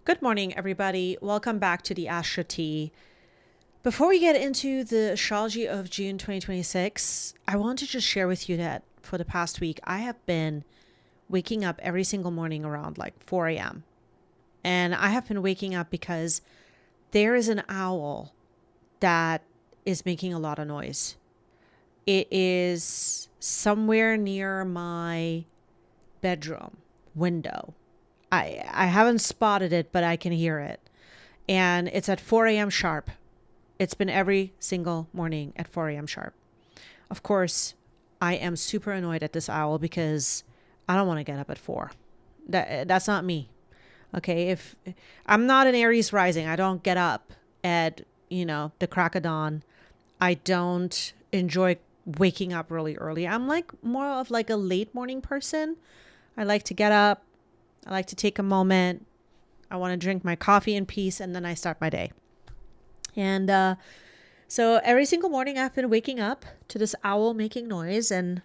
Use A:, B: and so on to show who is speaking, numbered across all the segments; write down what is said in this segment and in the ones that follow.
A: Good morning, everybody. Welcome back to the AstroTea. Before we get into the astrology of June 2026, I want to just share with you that for the past week, I have been waking up every single morning around like 4 a.m. And I have been waking up because there is an owl that is making a lot of noise. It is somewhere near my bedroom window. I haven't spotted it, but I can hear it. And it's at 4 a.m. sharp. It's been every single morning at 4 a.m. sharp. Of course, I am super annoyed at this owl because I don't want to get up at 4. That's not me. Okay, if I'm not an Aries rising, I don't get up at, the crack of dawn. I don't enjoy waking up really early. I'm like more of like a late morning person. I like to get up. I like to take a moment. I want to drink my coffee in peace, and then I start my day. And so every single morning I've been waking up to this owl making noise. And,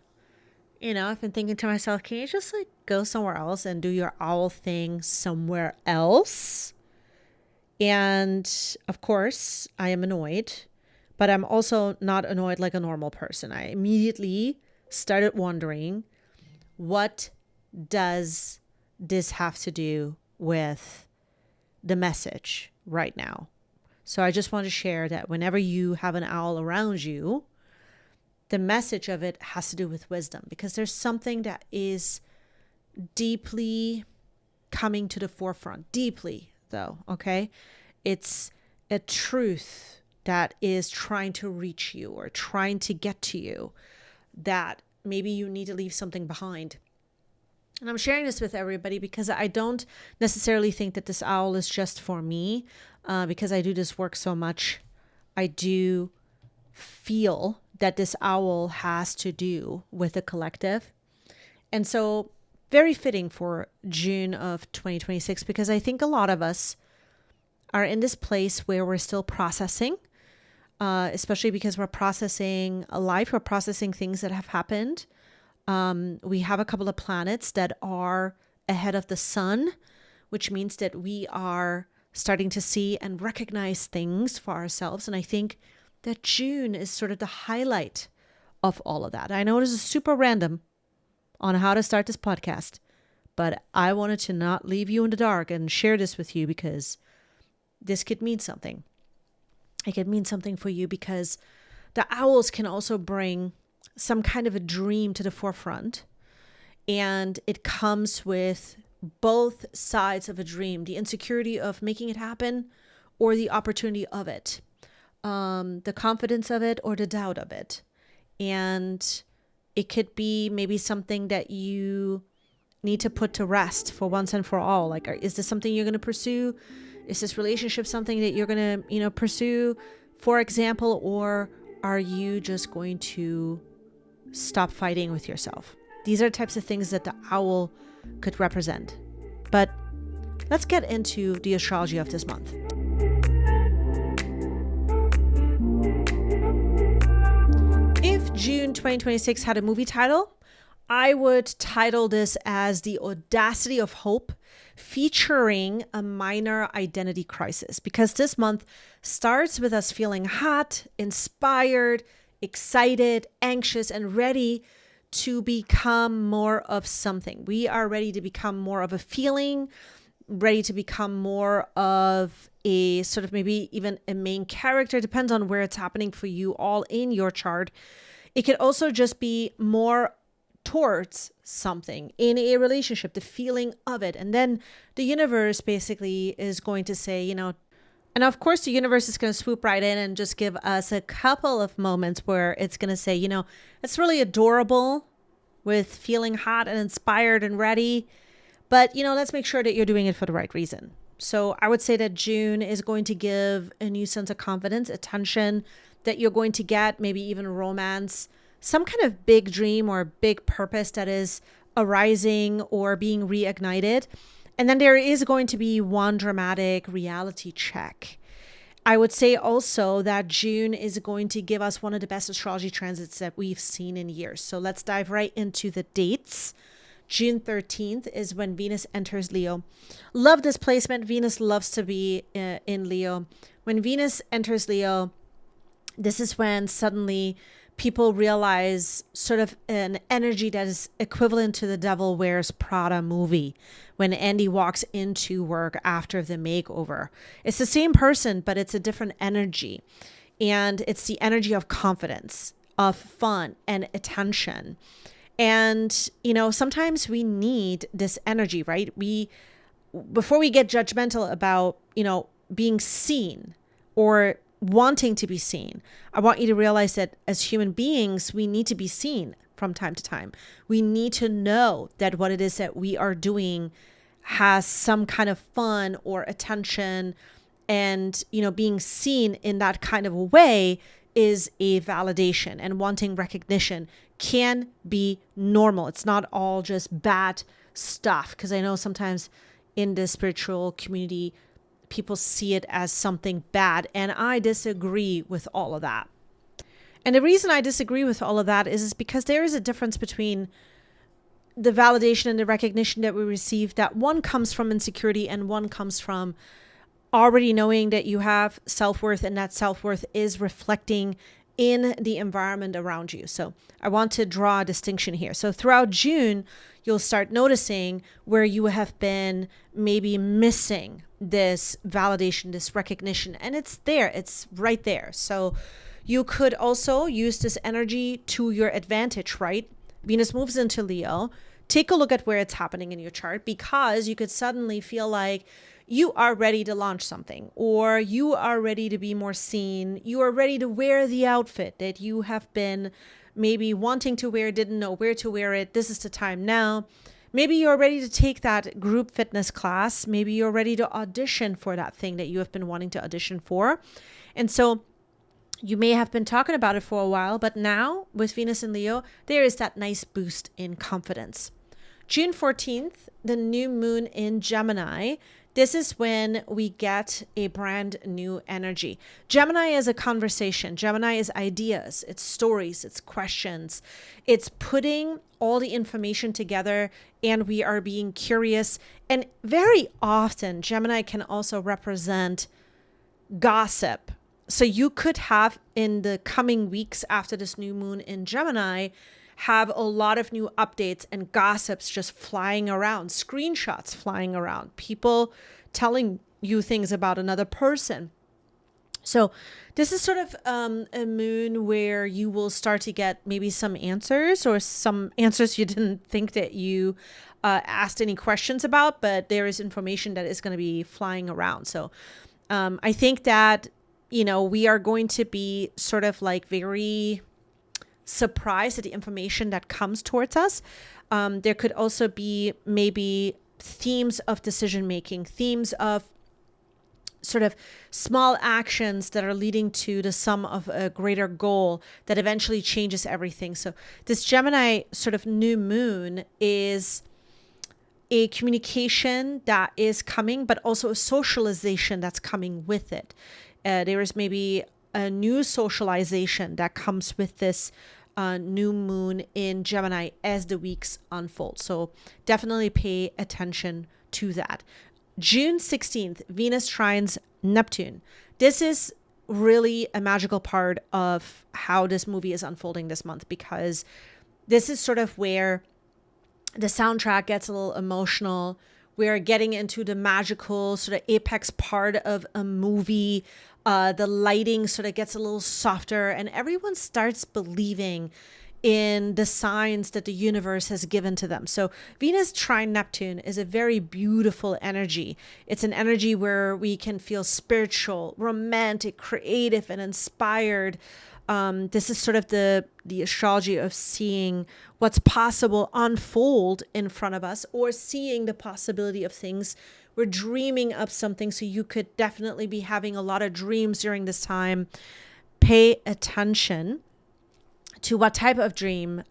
A: I've been thinking to myself, can you just like go somewhere else and do your owl thing somewhere else? And of course, I am annoyed, but I'm also not annoyed like a normal person. I immediately started wondering, what does this have to do with the message right now? So I just want to share that whenever you have an owl around you, the message of it has to do with wisdom, because there's something that is deeply coming to the forefront, deeply though, okay? It's a truth that is trying to reach you or trying to get to you, that maybe you need to leave something behind. And I'm sharing this with everybody because I don't necessarily think that this owl is just for me, because I do this work so much. I do feel that this owl has to do with the collective. And so very fitting for June of 2026, because I think a lot of us are in this place where we're still processing, especially because we're processing life, we're processing things that have happened. We have a couple of planets that are ahead of the sun, which means that we are starting to see and recognize things for ourselves. And I think that June is sort of the highlight of all of that. I know this is super random on how to start this podcast, but I wanted to not leave you in the dark and share this with you, because this could mean something. It could mean something for you because the owls can also bring some kind of a dream to the forefront, and it comes with both sides of a dream, the insecurity of making it happen or the opportunity of it, the confidence of it or the doubt of it. And it could be maybe something that you need to put to rest for once and for all. Like, is this something you're going to pursue? Is this relationship something that you're going to, pursue, for example, or are you just going to stop fighting with yourself? These are types of things that the owl could represent. But let's get into the astrology of this month. If June 2026 had a movie title, I would title this as The Audacity of Hope, featuring a minor identity crisis, because this month starts with us feeling hot, inspired, excited, anxious, and ready to become more of something. We are ready to become more of a feeling, ready to become more of a sort of maybe even a main character. Depends on where it's happening for you all in your chart. It could also just be more towards something in a relationship, the feeling of it. And then the universe basically is going to say, and of course, the universe is going to swoop right in and just give us a couple of moments where it's going to say, it's really adorable with feeling hot and inspired and ready. But, let's make sure that you're doing it for the right reason. So I would say that June is going to give a new sense of confidence, attention that you're going to get, maybe even romance, some kind of big dream or big purpose that is arising or being reignited. And then there is going to be one dramatic reality check. I would say also that June is going to give us one of the best astrology transits that we've seen in years. So let's dive right into the dates. June 13th is when Venus enters Leo. Love this placement. Venus loves to be in Leo. When Venus enters Leo, this is when suddenly people realize sort of an energy that is equivalent to the Devil Wears Prada movie when Andy walks into work after the makeover. It's the same person, but it's a different energy. And it's the energy of confidence, of fun and attention. And, you know, sometimes we need this energy, right? Before we get judgmental about, you know, being seen or wanting to be seen, I want you to realize that as human beings, we need to be seen from time to time. We need to know that what it is that we are doing has some kind of fun or attention, and, you know, being seen in that kind of a way is a validation, and wanting recognition can be normal. It's not all just bad stuff, because I know sometimes in the spiritual community, people see it as something bad, and I disagree with all of that. And the reason I disagree with all of that is because there is a difference between the validation and the recognition that we receive, that one comes from insecurity and one comes from already knowing that you have self-worth, and that self-worth is reflecting in the environment around you. So I want to draw a distinction here. So throughout June, you'll start noticing where you have been maybe missing this validation, this recognition, and it's there, it's right there. So you could also use this energy to your advantage, right? Venus moves into Leo. Take a look at where it's happening in your chart, because you could suddenly feel like you are ready to launch something, or you are ready to be more seen. You are ready to wear the outfit that you have been maybe wanting to wear, didn't know where to wear it. This is the time now. Maybe you're ready to take that group fitness class. Maybe you're ready to audition for that thing that you have been wanting to audition for. And so you may have been talking about it for a while, but now with Venus in Leo, there is that nice boost in confidence. June 14th, the new moon in Gemini. This is when we get a brand new energy. Gemini is a conversation. Gemini is ideas, it's stories, it's questions. It's putting all the information together, and we are being curious. And very often, Gemini can also represent gossip. So you could have, in the coming weeks after this new moon in Gemini, have a lot of new updates and gossips just flying around, screenshots flying around, people telling you things about another person. So this is sort of a moon where you will start to get maybe some answers, or some answers you didn't think that you asked any questions about, but there is information that is going to be flying around. So I think that, you know, we are going to be sort of like very surprised at the information that comes towards us. There could also be maybe themes of decision making, themes of sort of small actions that are leading to the sum of a greater goal that eventually changes everything. So this Gemini sort of new moon is a communication that is coming, but also a socialization that's coming with it. There is maybe a new socialization that comes with this new moon in Gemini as the weeks unfold. So definitely pay attention to that. June 16th, Venus trines Neptune. This is really a magical part of how this movie is unfolding this month, because this is sort of where the soundtrack gets a little emotional. We're getting into the magical sort of apex part of a movie. The lighting sort of gets a little softer, and everyone starts believing in the signs that the universe has given to them. So Venus trine Neptune is a very beautiful energy. It's an energy where we can feel spiritual, romantic, creative, and inspired. This is sort of the astrology of seeing what's possible unfold in front of us, or seeing the possibility of things. We're dreaming up something, so you could definitely be having a lot of dreams during this time. Pay attention to what type of dream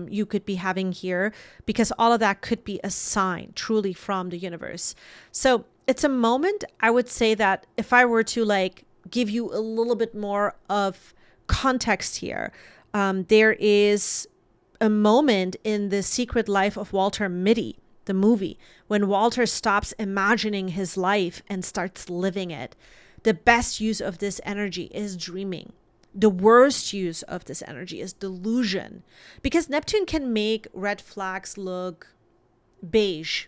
A: you could be having here, because all of that could be a sign truly from the universe. So it's a moment, I would say, that if I were to like give you a little bit more of context here, there is a moment in The Secret Life of Walter Mitty, the movie, when Walter stops imagining his life and starts living it. The best use of this energy is dreaming. The worst use of this energy is delusion, because Neptune can make red flags look beige.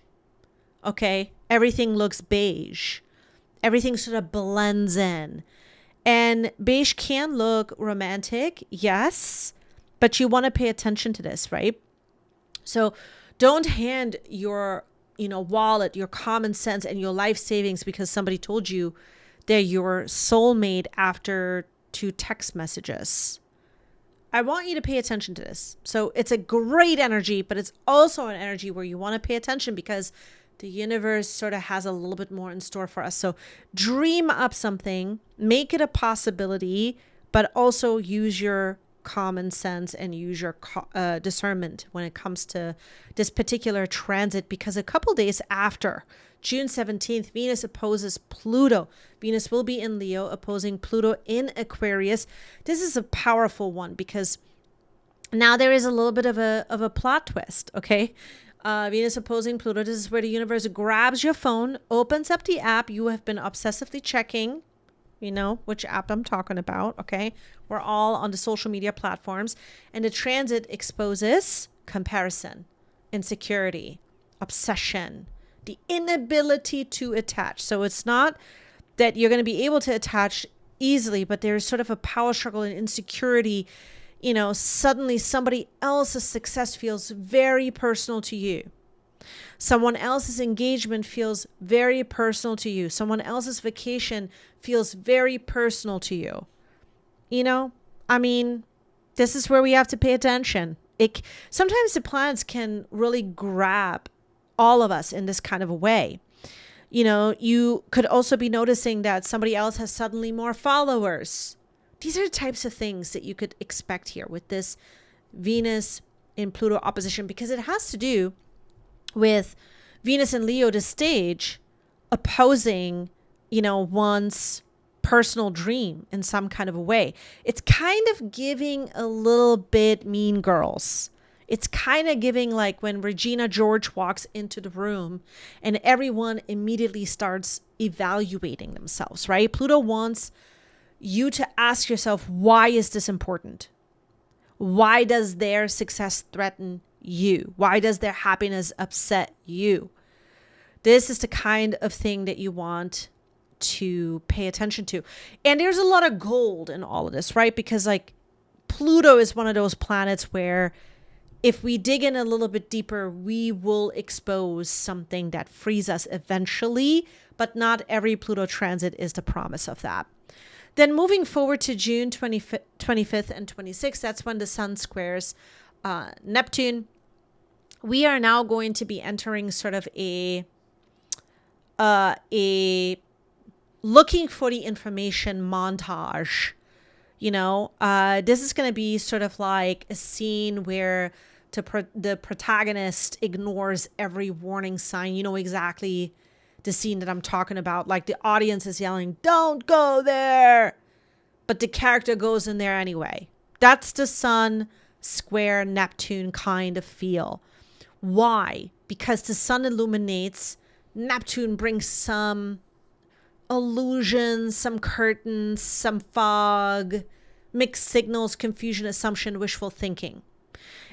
A: Okay? Everything looks beige. Everything sort of blends in. And beige can look romantic, yes, but you want to pay attention to this, right? So don't hand your, wallet, your common sense, and your life savings because somebody told you they're your soulmate after 2 text messages. I want you to pay attention to this. So it's a great energy, but it's also an energy where you want to pay attention because the universe sort of has a little bit more in store for us. So dream up something, make it a possibility, but also use your common sense and use your discernment when it comes to this particular transit, because a couple days after June 17th, Venus opposes Pluto. Venus will be in Leo opposing Pluto in Aquarius. This is a powerful one because now there is a little bit of a plot twist, okay? Venus opposing Pluto. This is where the universe grabs your phone, opens up the app you have been obsessively checking. You know which app I'm talking about, okay? We're all on the social media platforms. And the transit exposes comparison, insecurity, obsession, the inability to attach. So it's not that you're going to be able to attach easily, but there's sort of a power struggle and insecurity. Suddenly somebody else's success feels very personal to you. Someone else's engagement feels very personal to you. Someone else's vacation feels very personal to you. This is where we have to pay attention. Sometimes the planets can really grab all of us in this kind of a way. You could also be noticing that somebody else has suddenly more followers. These are the types of things that you could expect here with this Venus in Pluto opposition, because it has to do with Venus and Leo, the stage, opposing, one's personal dream in some kind of a way. It's kind of giving a little bit Mean Girls. It's kind of giving like when Regina George walks into the room and everyone immediately starts evaluating themselves, right? Pluto wants you to ask yourself, why is this important? Why does their success threaten you? Why does their happiness upset you? This is the kind of thing that you want to pay attention to. And there's a lot of gold in all of this, right? Because like Pluto is one of those planets where if we dig in a little bit deeper, we will expose something that frees us eventually, but not every Pluto transit is the promise of that. Then moving forward to June 25th and 26th, that's when the Sun squares Neptune. We are now going to be entering sort of a looking for the information montage. This is going to be sort of like a scene where the protagonist ignores every warning sign. You know exactly the scene that I'm talking about. Like the audience is yelling, "Don't go there!" But the character goes in there anyway. That's the Sun square Neptune kind of feel. Why? Because the Sun illuminates, Neptune brings some illusions, some curtains, some fog, mixed signals, confusion, assumption, wishful thinking.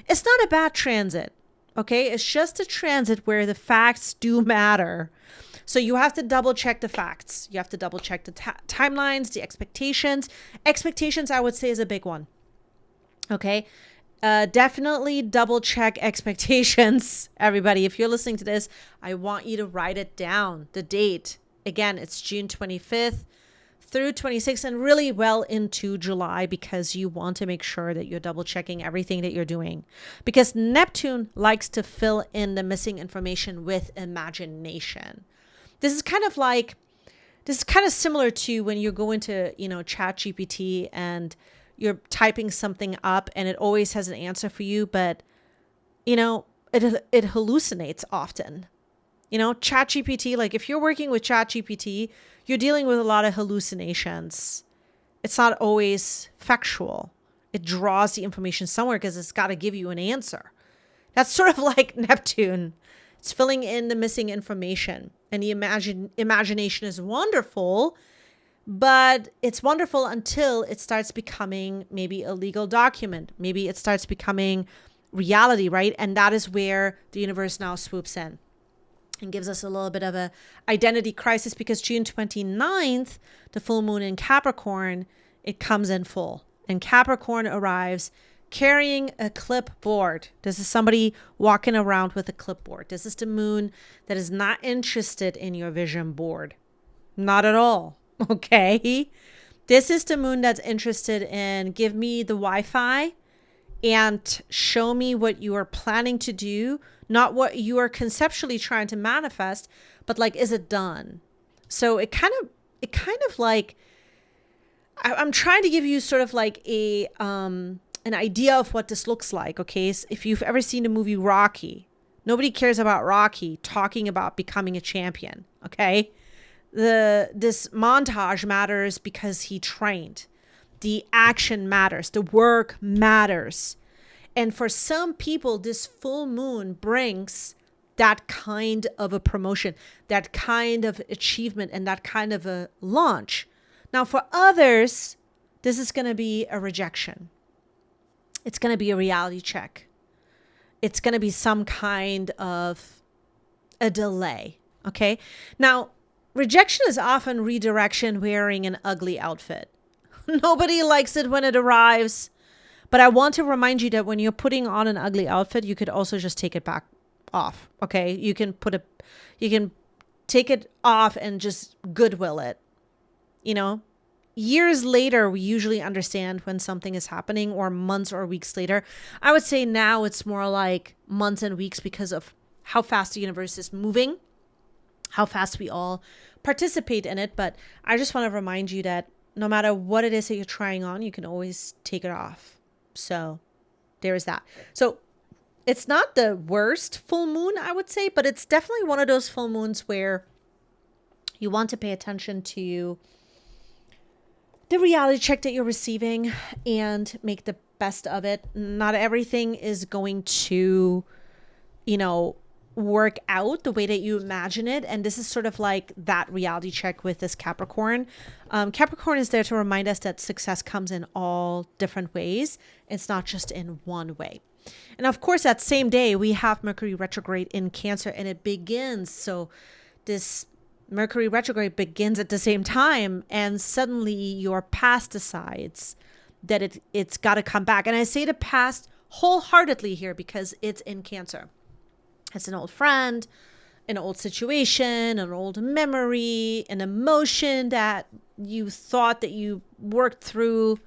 A: It's not a bad transit, okay? It's just a transit where the facts do matter. So you have to double check the facts. You have to double check the timelines, the expectations. Expectations, I would say, is a big one, okay? Definitely double check expectations. Everybody, if you're listening to this, I want you to write it down, the date. Again, it's June 25th through 26th and really well into July, because you want to make sure that you're double checking everything that you're doing, because Neptune likes to fill in the missing information with imagination. This is kind of similar to when you go into, Chat GPT and you're typing something up and it always has an answer for you, but, it hallucinates often. ChatGPT, like if you're working with ChatGPT, you're dealing with a lot of hallucinations. It's not always factual. It draws the information somewhere because it's got to give you an answer. That's sort of like Neptune. It's filling in the missing information. And the imagination is wonderful, but it's wonderful until it starts becoming maybe a legal document. Maybe it starts becoming reality, right? And that is where the universe now swoops in and gives us a little bit of a identity crisis, because June 29th, the full moon in Capricorn, it comes in full. And Capricorn arrives carrying a clipboard. This is somebody walking around with a clipboard. This is the moon that is not interested in your vision board. Not at all. Okay. This is the moon that's interested in give me the Wi-Fi and show me what you are planning to do, not what you are conceptually trying to manifest, but like, is it done? So it kind of like, I'm trying to give you sort of like an idea of what this looks like. Okay. So if you've ever seen the movie Rocky, nobody cares about Rocky talking about becoming a champion. Okay. This montage matters because he trained. The action matters. The work matters. And for some people, this full moon brings that kind of a promotion, that kind of achievement, and that kind of a launch. Now, for others, this is going to be a rejection. It's going to be a reality check. It's going to be some kind of a delay. Okay. Now, rejection is often redirection wearing an ugly outfit. Nobody likes it when it arrives. But I want to remind you that when you're putting on an ugly outfit, you could also just take it back off. Okay. You can take it off and just goodwill it. You know, years later, we usually understand when something is happening, or months or weeks later. I would say now it's more like months and weeks because of how fast the universe is moving, how fast we all participate in it. But I just want to remind you that no matter what it is that you're trying on, you can always take it off. So there is that. So it's not the worst full moon, I would say, but it's definitely one of those full moons where you want to pay attention to the reality check that you're receiving and make the best of it. Not everything is going to, work out the way that you imagine it. And this is sort of like that reality check with this Capricorn. Capricorn is there to remind us that success comes in all different ways. It's not just in one way. And of course, that same day, we have Mercury retrograde in Cancer, and it begins. So this Mercury retrograde begins at the same time, and suddenly your past decides that it's got to come back. And I say the past wholeheartedly here because it's in Cancer. It's an old friend, an old situation, an old memory, an emotion that you thought that you worked through.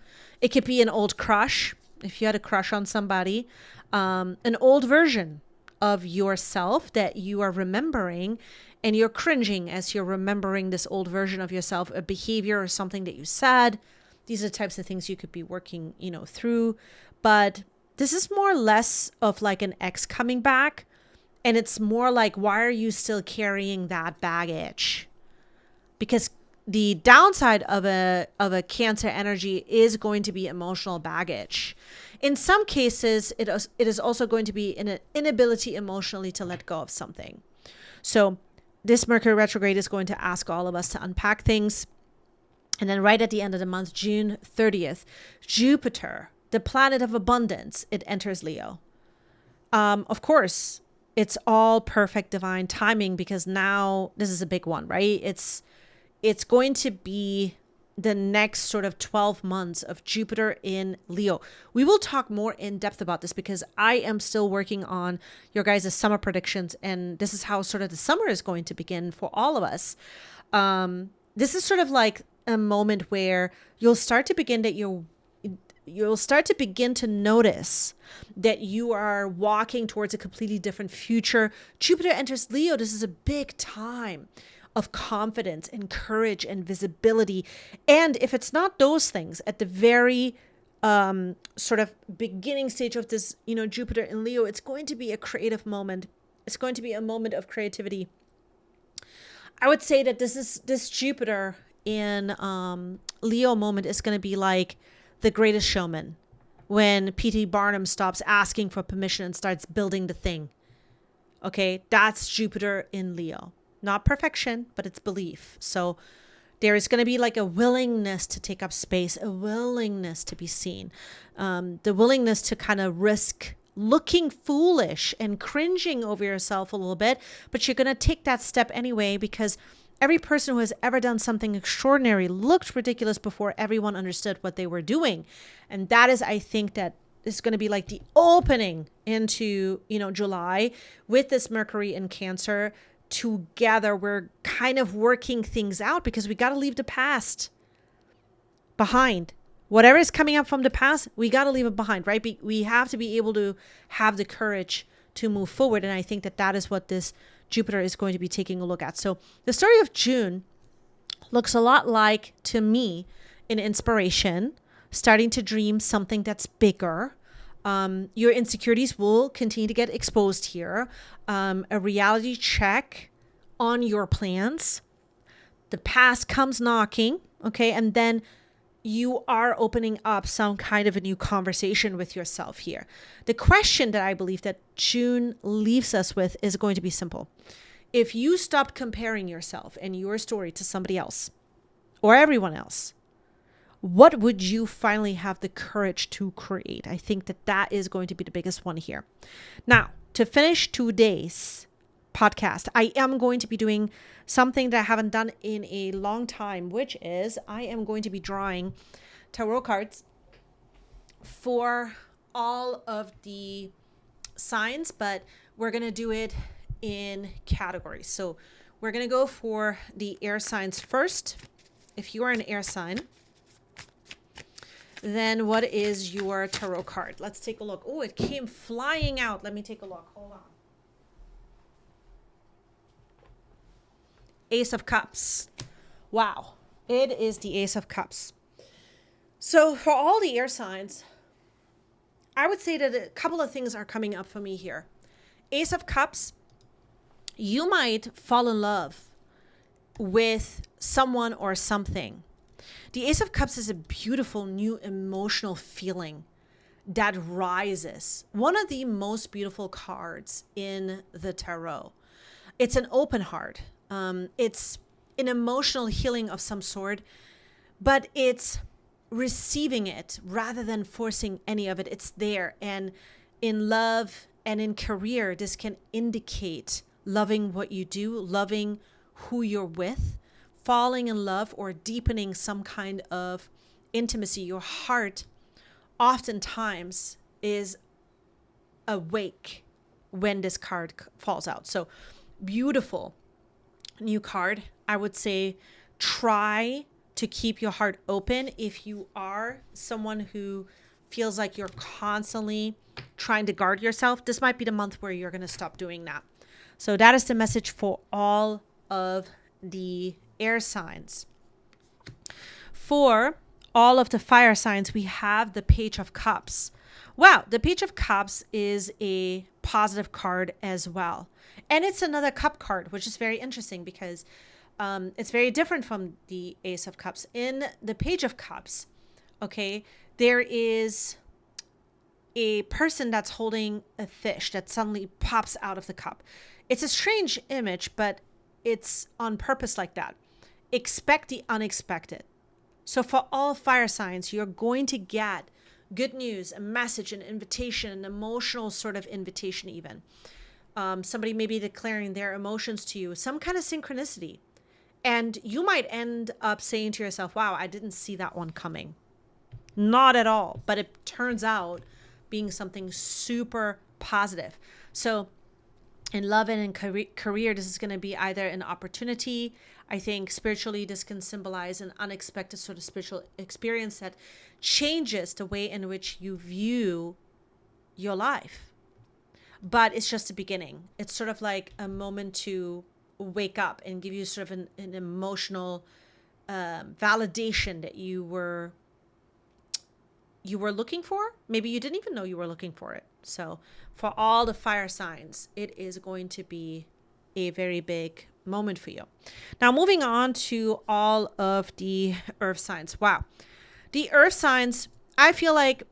A: It could be an old crush, if you had a crush on somebody, an old version of yourself that you are remembering, and you're cringing as you're remembering this old version of yourself, a behavior or something that you said. These are the types of things you could be working, through. But this is more or less of like an ex coming back. And it's more like, why are you still carrying that baggage? Because the downside of a Cancer energy is going to be emotional baggage. In some cases, it is also going to be an inability emotionally to let go of something. So this Mercury retrograde is going to ask all of us to unpack things. And then right at the end of the month, June 30th, Jupiter, the planet of abundance, it enters Leo. Of course, it's all perfect divine timing, because now this is a big one, right? It's going to be the next sort of 12 months of Jupiter in Leo. We will talk more in depth about this because I am still working on your guys' summer predictions, and this is how sort of the summer is going to begin for all of us. This is sort of like a moment where you'll start to begin to notice that you are walking towards a completely different future. Jupiter enters Leo. This is a big time of confidence and courage and visibility. And if it's not those things at the very sort of beginning stage of this, Jupiter in Leo, it's going to be a creative moment. It's going to be a moment of creativity. I would say that this Jupiter in Leo moment is going to be like The Greatest Showman. when P.T. Barnum stops asking for permission and starts building the thing. Okay, that's Jupiter in Leo. Not perfection, but it's belief. So there is going to be like a willingness to take up space, a willingness to be seen, the willingness to kind of risk looking foolish and cringing over yourself a little bit, but you're going to take that step anyway, because every person who has ever done something extraordinary looked ridiculous before everyone understood what they were doing. And that is, I think, that is going to be like the opening into, July with this Mercury in Cancer. Together, we're kind of working things out because we got to leave the past behind. Whatever is coming up from the past, we got to leave it behind, right? We have to be able to have the courage to move forward. And I think that is what this Jupiter is going to be taking a look at. So the story of June looks a lot like, to me, an inspiration, starting to dream something that's bigger. Your insecurities will continue to get exposed here. A reality check on your plans. The past comes knocking, okay? And then you are opening up some kind of a new conversation with yourself here. The question that I believe that June leaves us with is going to be simple. If you stopped comparing yourself and your story to somebody else or everyone else, what would you finally have the courage to create? I think that is going to be the biggest one here. Now, to finish today's podcast, I am going to be doing something that I haven't done in a long time, which is I am going to be drawing tarot cards for all of the signs, but we're going to do it in categories. So we're going to go for the air signs first. If you are an air sign, then what is your tarot card? Let's take a look. Oh, it came flying out. Let me take a look. Hold on. Ace of Cups. Wow. It is the Ace of Cups. So for all the air signs, I would say that a couple of things are coming up for me here. Ace of Cups, you might fall in love with someone or something. The Ace of Cups is a beautiful new emotional feeling that rises. One of the most beautiful cards in the tarot. It's an open heart. It's an emotional healing of some sort, but it's receiving it rather than forcing any of it. It's there. And in love and in career, this can indicate loving what you do, loving who you're with, falling in love or deepening some kind of intimacy. Your heart oftentimes is awake when this card falls out. So beautiful new card. I would say try to keep your heart open if you are someone who feels like you're constantly trying to guard yourself. This might be the month where you're going to stop doing that. So that is the message for all of the air signs. For all of the fire signs, we have the Page of Cups. Wow, the Page of Cups is a positive card as well. And it's another cup card, which is very interesting because it's very different from the Ace of Cups. In the Page of Cups, okay, there is a person that's holding a fish that suddenly pops out of the cup. It's a strange image, but it's on purpose like that. Expect the unexpected. So for all fire signs, you're going to get good news, a message, an invitation, an emotional sort of invitation even. Somebody may be declaring their emotions to you, some kind of synchronicity. And you might end up saying to yourself, wow, I didn't see that one coming. Not at all. But it turns out being something super positive. So in love and in career, this is going to be either an opportunity. I think spiritually, this can symbolize an unexpected sort of spiritual experience that changes the way in which you view your life. But it's just the beginning. It's sort of like a moment to wake up and give you sort of an emotional validation that you were looking for. Maybe you didn't even know you were looking for it. So for all the fire signs, it is going to be a very big moment for you. Now moving on to all of the earth signs. Wow. The earth signs, I feel like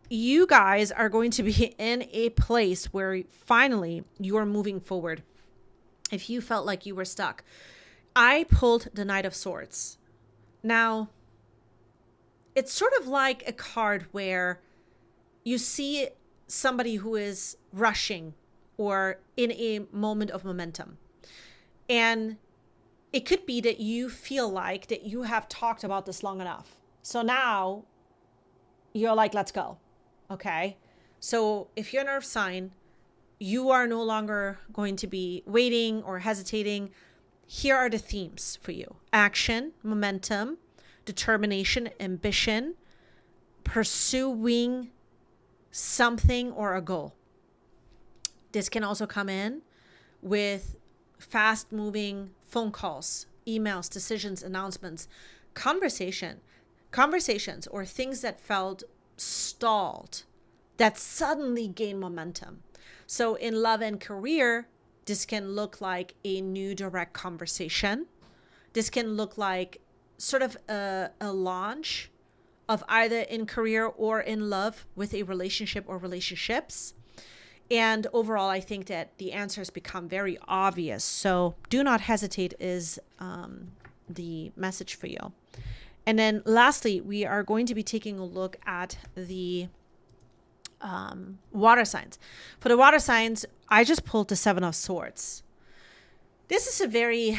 A: you guys are going to be in a place where finally you are moving forward. If you felt like you were stuck, I pulled the Knight of Swords. Now, it's sort of like a card where you see somebody who is rushing or in a moment of momentum. And it could be that you feel like that you have talked about this long enough. So now you're like, let's go. Okay. So if you're an earth sign, you are no longer going to be waiting or hesitating. Here are the themes for you: action, momentum, determination, ambition, pursuing something or a goal. This can also come in with fast moving phone calls, emails, decisions, announcements, conversations, or things that felt stalled that suddenly gain momentum. So in love and career, this can look like a new direct conversation. This can look like sort of a launch of either in career or in love with a relationship or relationships. And overall, I think that the answers become very obvious. So do not hesitate is the message for you. And then lastly, we are going to be taking a look at the water signs. For the water signs, I just pulled the Seven of Swords. This is a very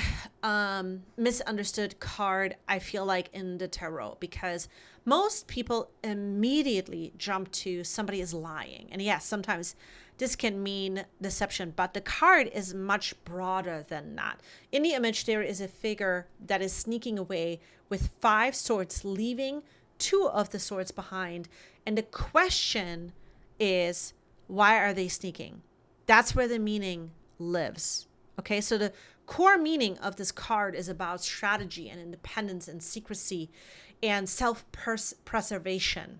A: misunderstood card, I feel like, in the tarot, because most people immediately jump to somebody is lying. And yes, sometimes this can mean deception, but the card is much broader than that. In the image, there is a figure that is sneaking away with 5 swords, leaving 2 of the swords behind. And the question is, why are they sneaking? That's where the meaning lives. Okay, so the core meaning of this card is about strategy and independence and secrecy and self-preservation.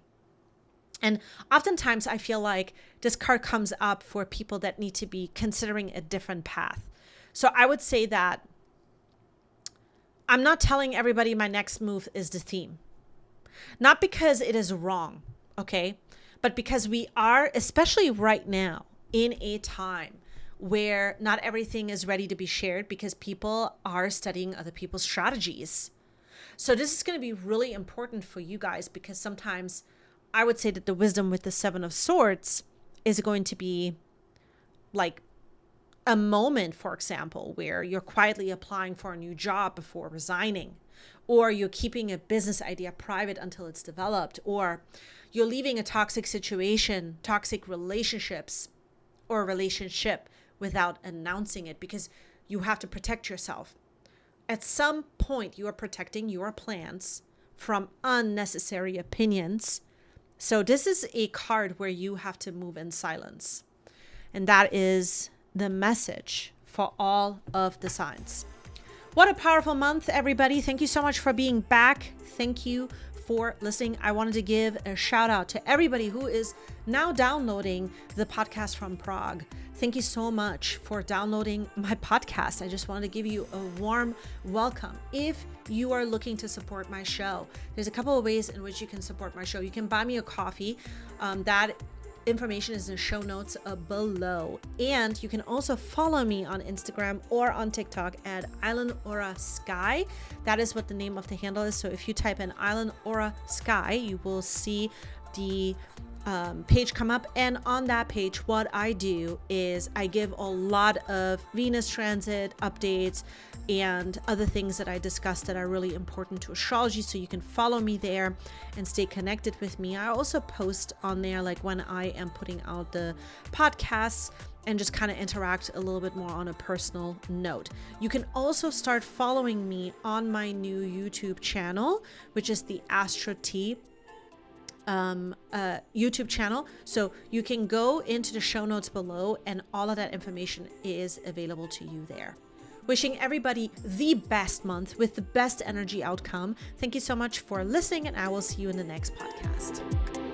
A: And oftentimes I feel like this card comes up for people that need to be considering a different path. So I would say that I'm not telling everybody my next move is the theme. Not because it is wrong, okay? But because we are, especially right now, in a time where not everything is ready to be shared because people are studying other people's strategies. So this is going to be really important for you guys, because sometimes I would say that the wisdom with the Seven of Swords is going to be like a moment, for example, where you're quietly applying for a new job before resigning, or you're keeping a business idea private until it's developed, or you're leaving a toxic situation, toxic relationships, or a relationship without announcing it because you have to protect yourself. At some point, you are protecting your plans from unnecessary opinions. So this is a card where you have to move in silence. And that is the message for all of the signs. What a powerful month, everybody. Thank you so much for being back. Thank you for listening. I wanted to give a shout out to everybody who is now downloading the podcast from Prague. Thank you so much for downloading my podcast. I just wanted to give you a warm welcome. If you are looking to support my show, there's a couple of ways in which you can support my show. You can buy me a coffee. That information is in the show notes below. And you can also follow me on Instagram or on TikTok at Island Aura Sky. That is what the name of the handle is. So if you type in Island Aura Sky, you will see the page come up. And on that page, what I do is I give a lot of Venus transit updates and other things that I discuss that are really important to astrology. So you can follow me there and stay connected with me. I also post on there like when I am putting out the podcasts and just kind of interact a little bit more on a personal note. You can also start following me on my new YouTube channel, which is the AstroTea YouTube channel. So you can go into the show notes below and all of that information is available to you there. Wishing everybody the best month with the best energy outcome. Thank you so much for listening, and I will see you in the next podcast.